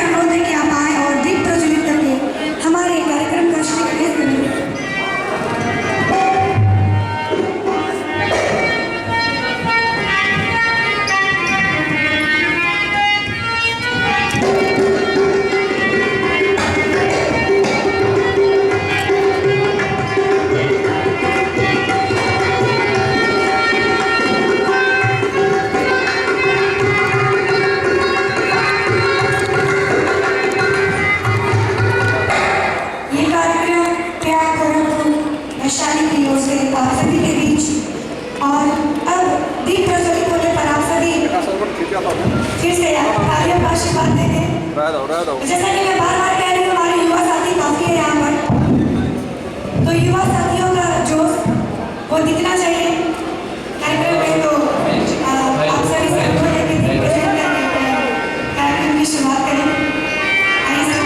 अनुरोध है कि आप आए और दीप प्रज्वलित करके हमारे कार्यक्रम का श्रीगणेश करें। वैशाली की ओर से आप सभी के बीच और अब दीप प्रज्वलित होने पर आप सभी फिर से तालियों का आशीर्वाद देंगे। जैसा कि मैं बार बार कह रही हूँ, हमारे युवा साथी काफी है यहाँ पर, तो युवा साथियों का जोश वो दिखना चाहिए कार्यक्रम में। तो आप सभी से अनुरोध है कि दीप प्रज्वलित करके कार्यक्रम की शुरुआत करें। आइए सर।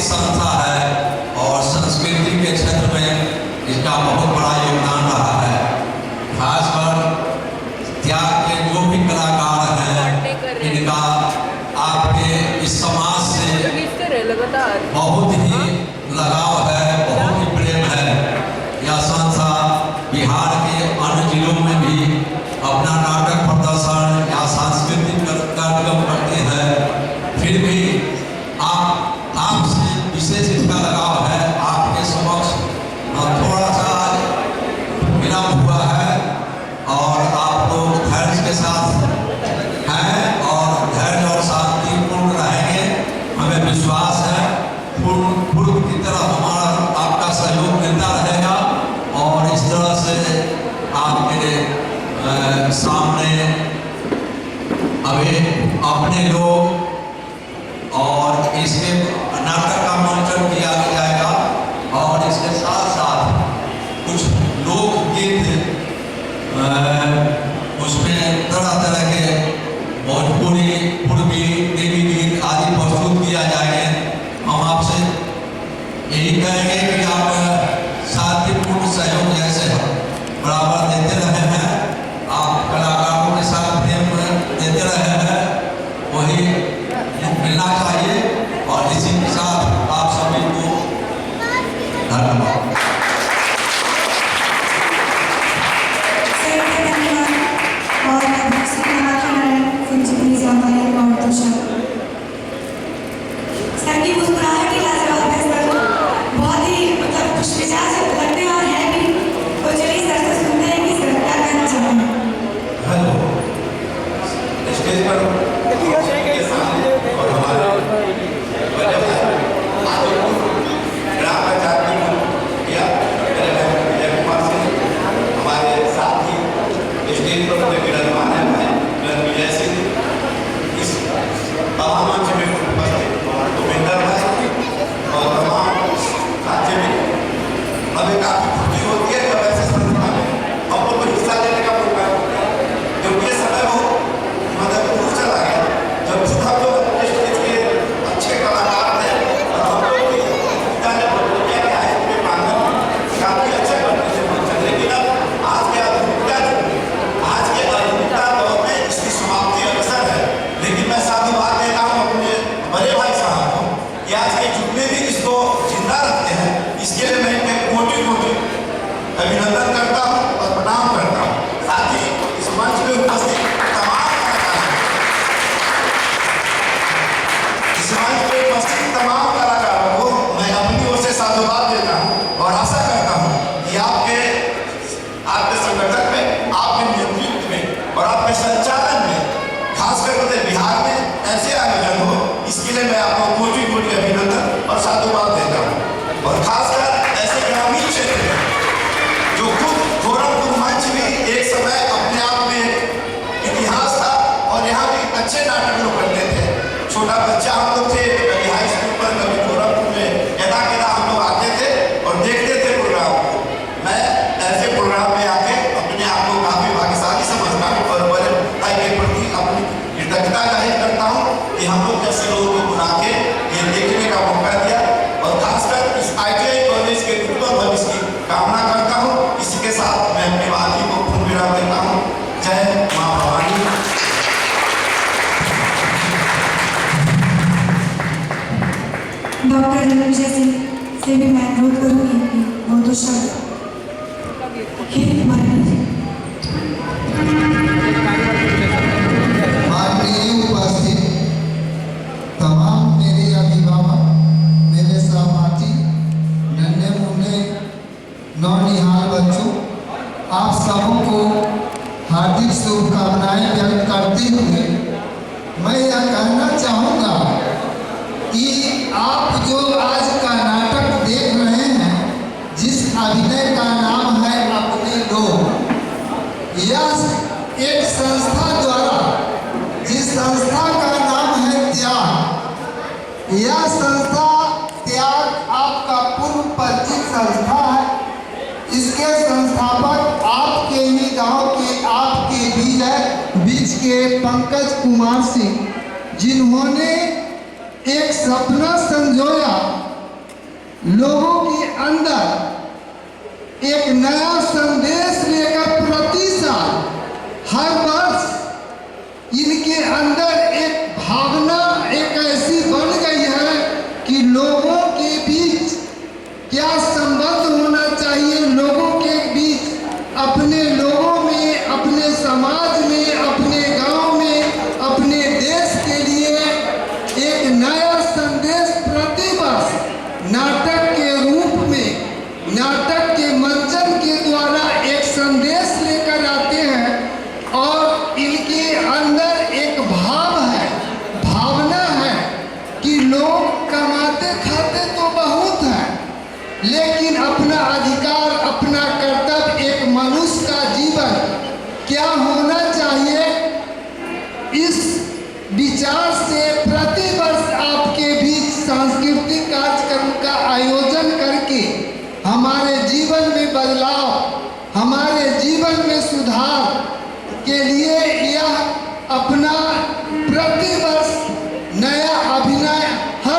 संस्था है और संस्कृति के क्षेत्र में इसका बहुत बड़ा योगदान रहा है। खासकर त्याग के जो भी कलाकार हैं, इनका आपके इस समाज से बहुत ही लगाव है, बहुत ही प्रेम है। यह संस्था बिहार के अन्य जिलों में भी अपना नाटक प्रदर्शन या सांस्कृतिक कार्यक्रम करते हैं। फिर भी आपसे विशेष इसका लगाव है। आपके समक्ष थोड़ा सा विराम हुआ है और आप लोग धैर्य के साथ हैं और धैर्य और शांतिपूर्ण रहेंगे, हमें विश्वास है। पूर्व की तरह हमारा आपका सहयोग मिलता रहेगा और इस तरह से आपके सामने अभी अपने लोग और इसके नाटक का मंचन किया जाएगा और इसके साथ साथ कुछ लोकगीत उसमें तरह तरह के भोजपुरी, पूर्वी, देवी गीत आदि प्रस्तुत किया किया जाएंगे। हम आपसे यही कहेंगे कि आप शांतिपूर्ण सहयोग जैसे बराबर देते रहे हैं, आप कलाकारों के साथ प्रेम देते रहे हैं, वही मिलना चाहिए। और इसी के साथ आप सभी को धन्यवाद। और सर की मुस्कुराहट ही लाजवाब है सर, बहुत ही मतलब खुश मिजाज लगते हैं और है भी। तो चलिए सर से सुनते हैं कि सर क्या कहना चाहते हैं। हेलो, स्टेज पर और हमारे ग्राम पंचायत किया विजय कुमार सिंह, हमारे साथ ही स्टेज पर मुझे विराजमान है विजय सिंह, इस तमाम मंच में उपस्थित भूपेंद्र भाई और तमाम साथी में हमें काफी खुशी होती है जब ऐसे संस्था में हम लोग को हिस्सा लेने का मौका होता है। क्योंकि ये समय हो मतलब दूर चला गया जब हम लोग अपने स्टेज के अच्छे कलाकार थे और हम लोग भी काफी अच्छे करते थे फंक्शन। लेकिन अब आज के आधुनिकता दौर में इसकी समाप्ति अवसर है। लेकिन मैं साधुवाद देता हूँ अपने बड़े भाई साहब को कि आज के जितने भी इसको जिंदा रखते हैं, इसके लिए मैं इनके कोटि अभिनंदन करता हूँ और प्रणाम करता हूँ। साथ ही इस मंच में उपस्थित तमाम कलाकारों को मैं अपनी ओर से साधुवाद देता हूँ और आशा करता हूँ कि आपके संगठन में, आपके नेतृत्व में और आपके संचालन में, खासकर पूरे बिहार में ऐसे आयोजन हो, इसके लिए मैं आपको कोटि अभिनंदन और साधुवाद देता हूँ। और खासकर ऐसे ग्रामीण क्षेत्र में जो खुद गोरखपुर मंच भी एक समय अपने आप में इतिहास था और यहाँ भी अच्छे नाटक लोग करते थे। छोटा बच्चा हम लोग थे, कभी हाई स्कूल पर, कभी गोरखपुर में केदा हम लोग आते थे और देखते थे प्रोग्राम को। मैं ऐसे प्रोग्राम में आके अपने आप को काफी भाग्यशाली समझता हूँ और बड़े भाई के प्रति अपनी कृतज्ञता जाहिर करता हूँ कि हम लोग जैसे लोगों को बुला के ये देखने का मौका दिया। और खासकर इस ITI कॉलेज के उत्तम भविष्य की कामना करता हूँ। इसी के साथ मैं अपनी बात को पूर्ण विराम देता हूँ। जय माँ भवानी। डॉक्टर रणविजय सिंह से भी मैं अनुरोध करूंगी कि वो दो शब्द माननीय उपस्थित तमाम मेरे अभिभावक, मेरे सहपाठी, नन्हे मुन्ने नौनिहाल बच्चों, आप सबों को हार्दिक शुभकामनाएं व्यक्त करते हुए मैं यह कहना चाहूँगा कि आप जो आज का नाटक देख रहे हैं, जिस अभिनय का नाम है अपने लोग, यह एक संस्था द्वारा, जिस संस्था का नाम है त्याग, यह संस्था त्याग आपका पूर्व परिचित संस्था है। इसके संस्थापक आपके ही गांव के, आपके बीच के पंकज कुमार सिंह, जिन्होंने एक सपना संजोया, लोगों के अंदर एक नया संदेश लेकर प्रति साल हर वर्ष इनके अंदर एक भावना एक ऐसी बन गई है कि लोगों के बीच क्या संबंध होना चाहिए, लोगों के बीच, अपने लोगों में, अपने समाज में, अपने गांव में, अपने देश के लिए एक नया संदेश प्रतिवर्ष नाटक के रूप में, नाटक के मंचन के द्वारा एक संदेश लेकर आते हैं। और इनके अंदर एक भाव है, भावना है कि लोग कमाते खाते तो बहुत है, लेकिन अपना अधिकार, अपना कर्तव्य, एक मनुष्य का जीवन क्या होना चाहिए, इस विचार से प्रतिवर्ष आपके बीच सांस्कृतिक कार्यक्रम का आयोजन करके हमारे जीवन में बदलाव, हमारे जीवन में सुधार के लिए यह अपना प्रतिवर्ष नया अभिनय हर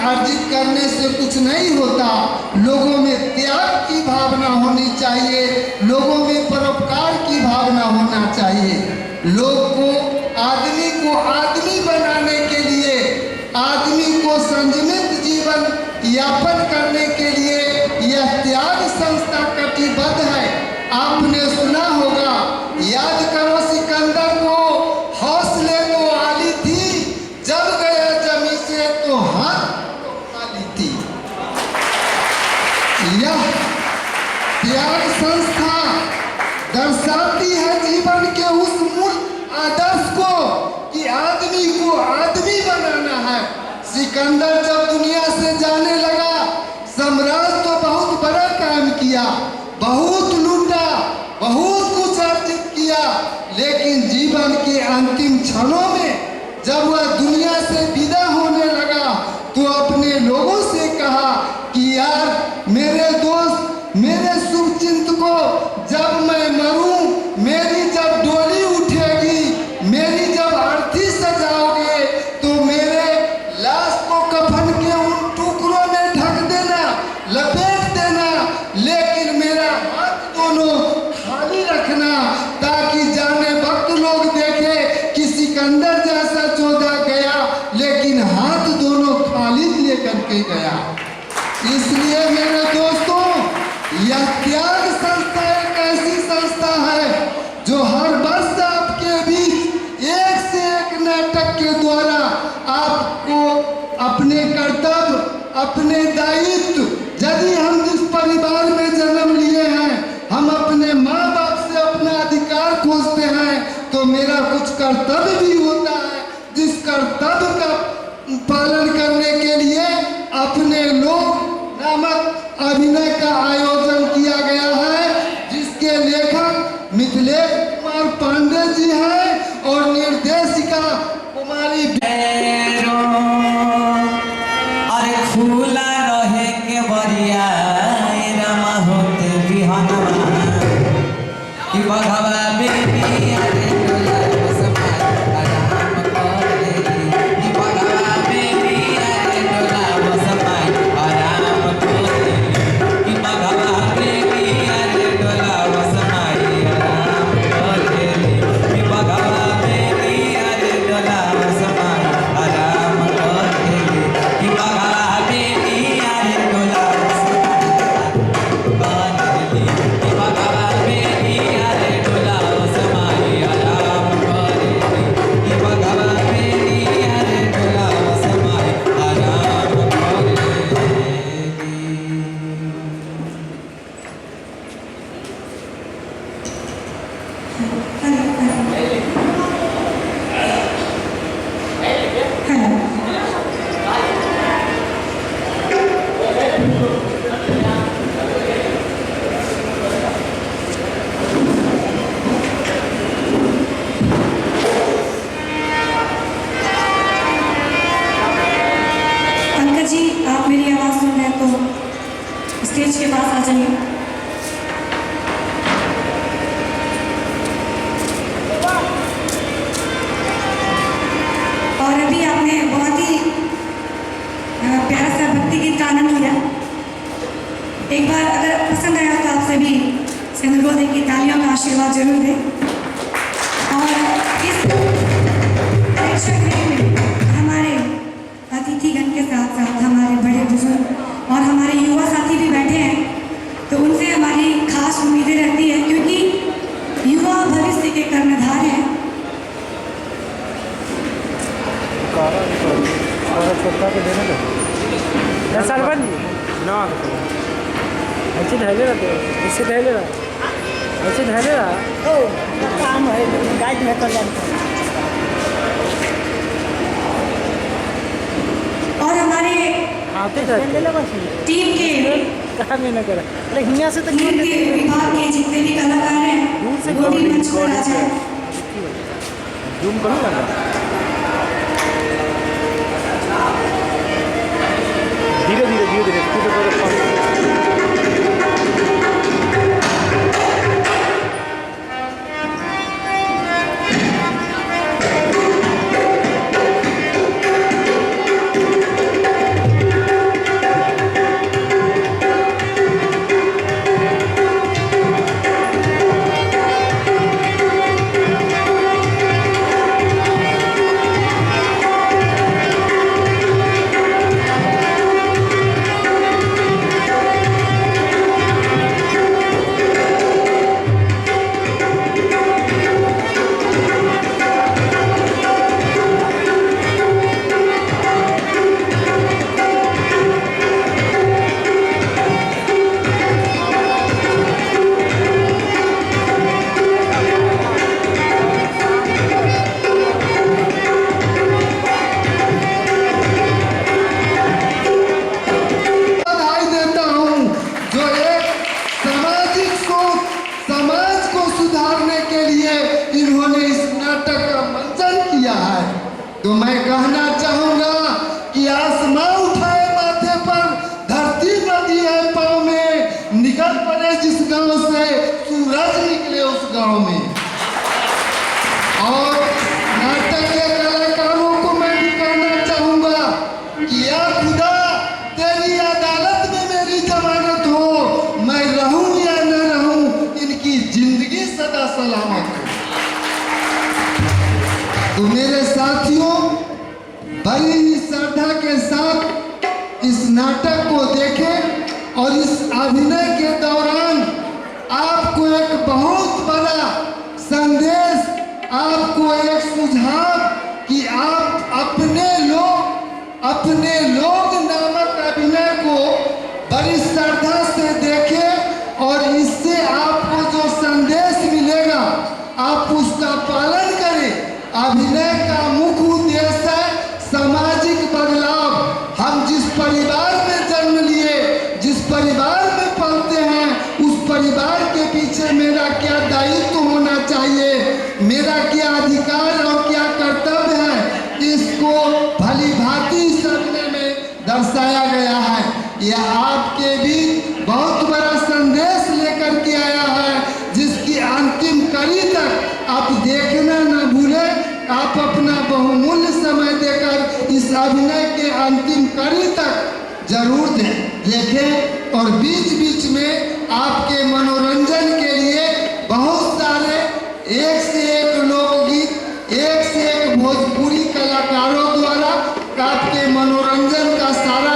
अर्जित करने से कुछ नहीं होता। लोगों में त्याग की भावना होनी चाहिए, लोगों में परोपकार की भावना होना चाहिए। लोग को आदमी बनाने के लिए, आदमी को संयमित जीवन यापन करने के लिए यह त्याग संस्था कटिबद्ध है। आपने सुना होगा, याद करो सिकंदर को हौसले तो आली थी, जब गया जमी से तो हाथ खाली थी। यह त्याग संस्था दर्शाती है जीवन के उस मूल आदर्श को कि आदमी को आदमी बनाना है। सिकंदर जब दुनिया से जाने लगा, साम्राज्य तो बहुत बड़ा काम किया, बहुत लूटा, बहुत कुछ अर्जित किया, लेकिन जीवन के अंतिम क्षणों में जब वह दुनिया से विदा होने लगा तो अपने लोगों से कहा कि यार मेरे दोस्त, मेरे शुभचिंतकों, जब मैं मरूं, मेरी जब डोली उठेगी, मेरी जब अर्थी सजाओगे तो मेरे लाश को कफन के उन टुकड़ों में ढक देना, लपेट देना, लेकिन मेरा हाथ दोनों खाली रखना, ताकि जाने वक्त लोग देखे कि सिकंदर जैसा योद्धा गया लेकिन हाथ दोनों खाली लेकर के गया। इसलिए मेरे दोस्तों, यह त्याग संस्था एक ऐसी संस्था है जो हर वर्ष आपके बीच एक से एक नाटक के द्वारा आपको अपने कर्तव्य, अपने दायित्व, यदि हम जिस परिवार में जन्म लिए हैं, हम अपने माँ बाप से अपना अधिकार खोजते हैं, तो मेरा कुछ कर्तव्य भी होता है, जिस कर्तव्य का पालन करने के लिए अपने लोग नामक अभिनय का आयोजन किया गया है, जिसके लेखक मिथिलेश कुमार पांडे जी हैं और निर्देशिका कुमारी। अरे फूला रहे के बरिया रामा होते बिहनवा कि बघवा बेटी अरे डोला समाज आराम कर लेगी कि बघवा बेटी अरे डोला समाज आराम कर लेगी कि बघवा बेटी अरे डोला समाज आराम कर लेगी कि बघवा बेटी अरे डोला समाज आराम कर लेगी कि बघवा बेटी अरे डोला पंकज जी, आप मेरी आवाज़ सुन रहे हैं तो स्टेज के पास आ जाइए। और अभी आपने बहुत ही प्यारा सा भक्ति गीत का आनंद लिया। एक बार अगर पसंद आया तो आप सभी से अनुरोध है कि तालियों का आशीर्वाद जरूर दें। और इस परीक्षा गृह में हमारे अतिथिगण के साथ साथ हमारे बड़े बुजुर्ग और हमारे युवा साथी भी बैठे हैं, तो उनसे हमारी खास उम्मीदें रहती है, क्योंकि युवा भविष्य के कर्णधार हैं। सरपंच ना ऐसे धैर्य रहते, इससे धैर्य रहा, ऐसे धैर्य रहा। ओ काम है, गाइड में कर जानते हैं। और हमारे टीम के कहा में न करा, अरे हिया से तक टीम के विभाग के जितने भी कलाकार हैं वो भी मंच पर आ जाए। जूम करो ना, धीरे धीरे धीरे धीरे या खुदा तेरी अदालत में मेरी जमानत हो, मैं रहूं या न रहूं, इनकी जिंदगी सदा सलामत हो। तो मेरे साथियों, बड़ी ही श्रद्धा के साथ इस नाटक को देखें और इस अभिनय के दौरान आपको एक बहुत बड़ा संदेश, आपको एक सुझाव कि आप अपने लोग नामक अभिनय को बड़ी श्रद्धा से देखें और इससे आपको जो संदेश मिलेगा आप उसका पालन करें। अभिनय का मुख्य उद्देश्य है सामाजिक बदलाव। हम जिस परिवार में जन्म लिए, जिस परिवार में पलते हैं, उस परिवार के पीछे मेरा क्या दायित्व होना चाहिए, मेरा क्या अधिकार और क्या कर्तव्य है, इसको भली भांति इस अभिनय में दर्शाया गया है। यह आपके बीच बहुत बड़ा संदेश लेकर के आया है, जिसकी अंतिम कड़ी तक आप देखना न भूलें। आप अपना बहुमूल्य समय देकर इस अभिनय के अंतिम कड़ी तक जरूर देखें और बीच बीच में आपके मनोरंजन के लिए बहुत सारे एक से एक लोकगीत, एक से एक भोजपुरी कलाकारों द्वारा आपके मनोरंजन का सारा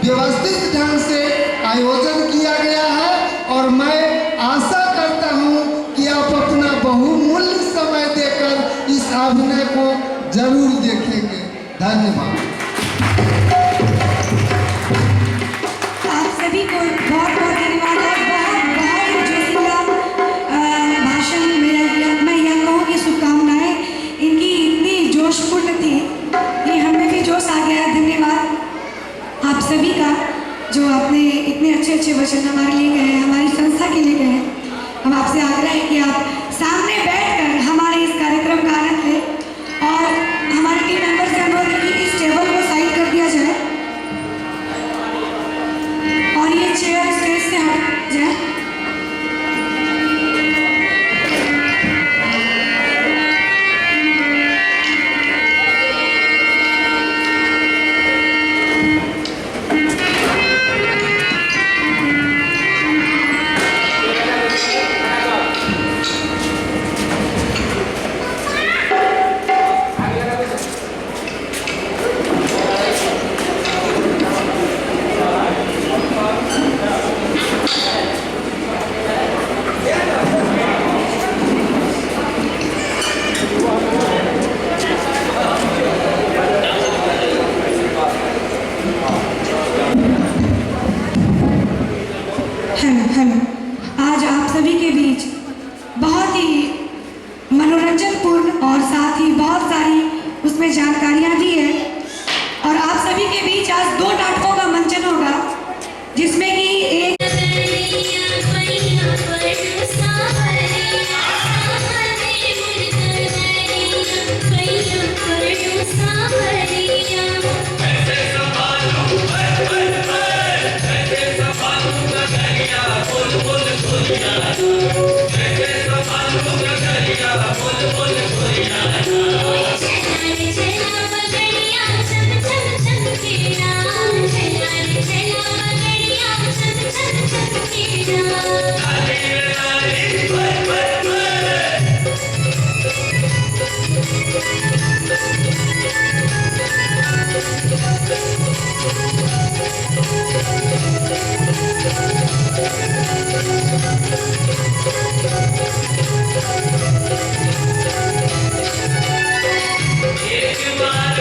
व्यवस्थित ढंग से आयोजन किया गया है और मैं आशा करता हूं कि आप अपना बहुमूल्य समय देकर इस अभिनय को जरूर देखेंगे। धन्यवाद। आप सभी को बहुत बहुत धन्यवाद और बहुत जोशीला भाषण मैं यह कहूँ कि शुभकामनाएं इनकी इतनी जोशपूर्ण थी कि हमें भी जोश आ गया। धन्यवाद आप सभी का जो आपने इतने अच्छे अच्छे वचन हमारे लिए कहे, हमारी संस्था के लिए कहे। हम आपसे आग्रह है कि आप सामने बैठकर हमारे इस कार्यक्रम का आनंद लें और हमारे टीम मेंबर से अनुरोध है कि इस टेबल को साइड कर दिया जाए और ये चेयर स्टेज से हट जाए। हेलो, आज आप सभी के बीच बहुत ही मनोरंजनपूर्ण और साथ ही बहुत सारी उसमें जानकारियां भी है और आप सभी के बीच आज 2 नाटकों का मंचन होगा, जिसमें कि एक एक बार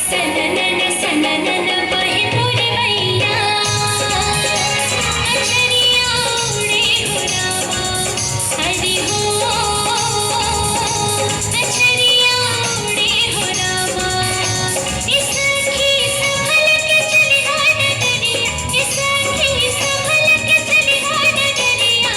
सननन सननन बहे मोरे मैया अचरिया उड़े हो रामा हरि हो अचरिया उड़े हो रामा इस की संभल के चली हो नगरिया इस की संभल के चली हो नगरिया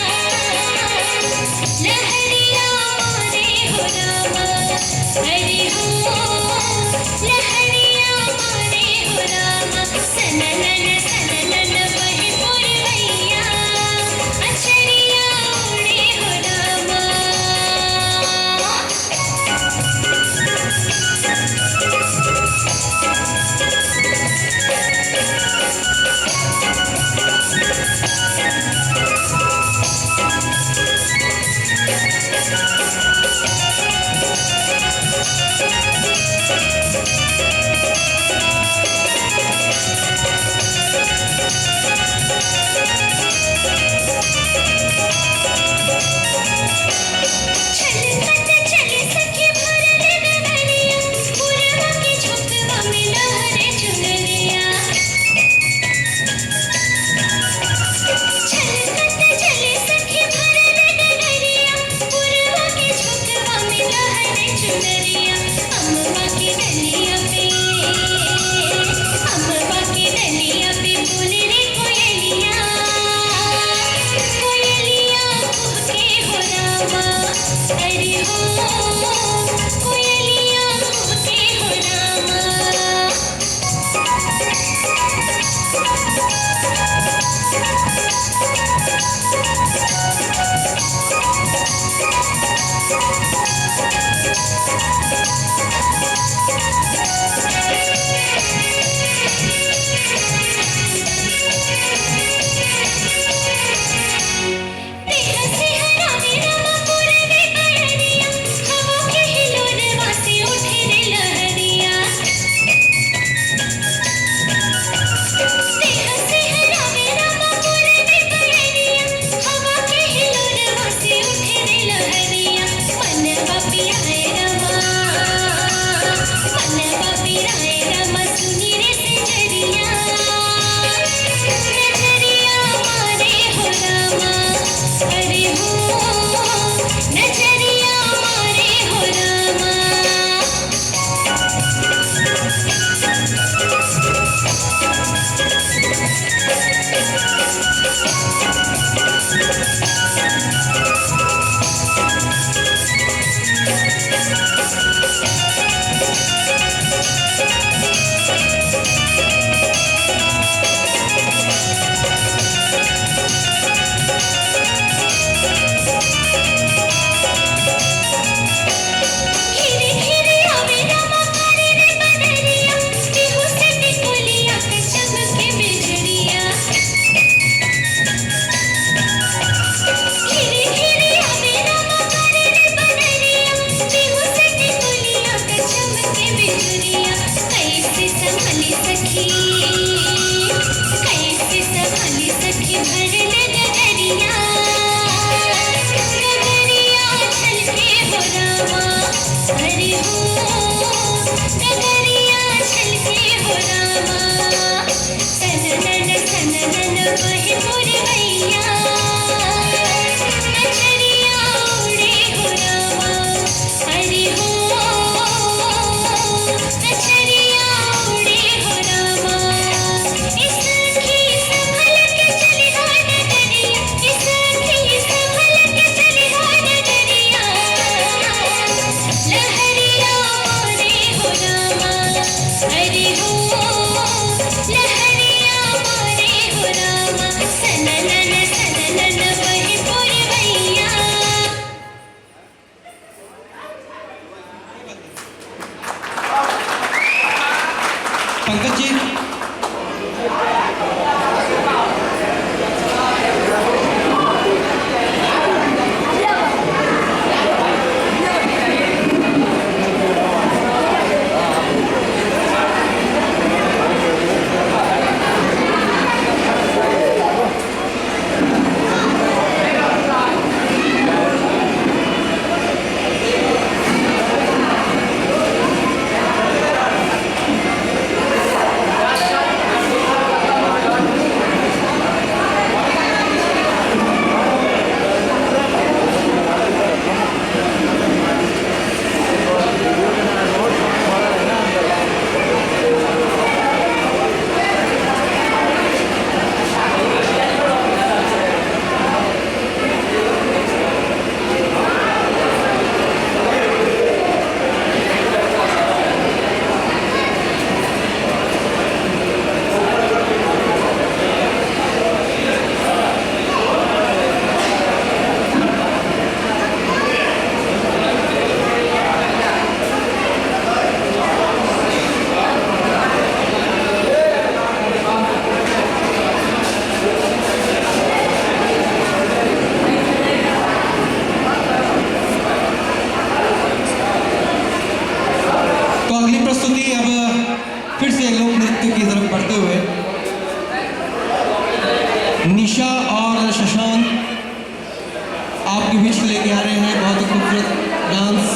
आपके बीच लेके आ रहे हैं बहुत ही खूबसूरत डांस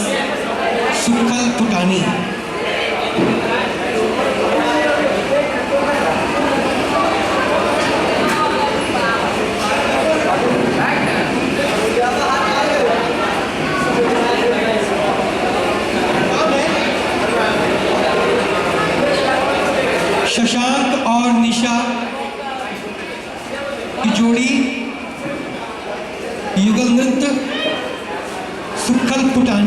सुक्खल पुटानी। शशांक और निशा की जोड़ी युगल नृत्य सुक्खल पुटानी।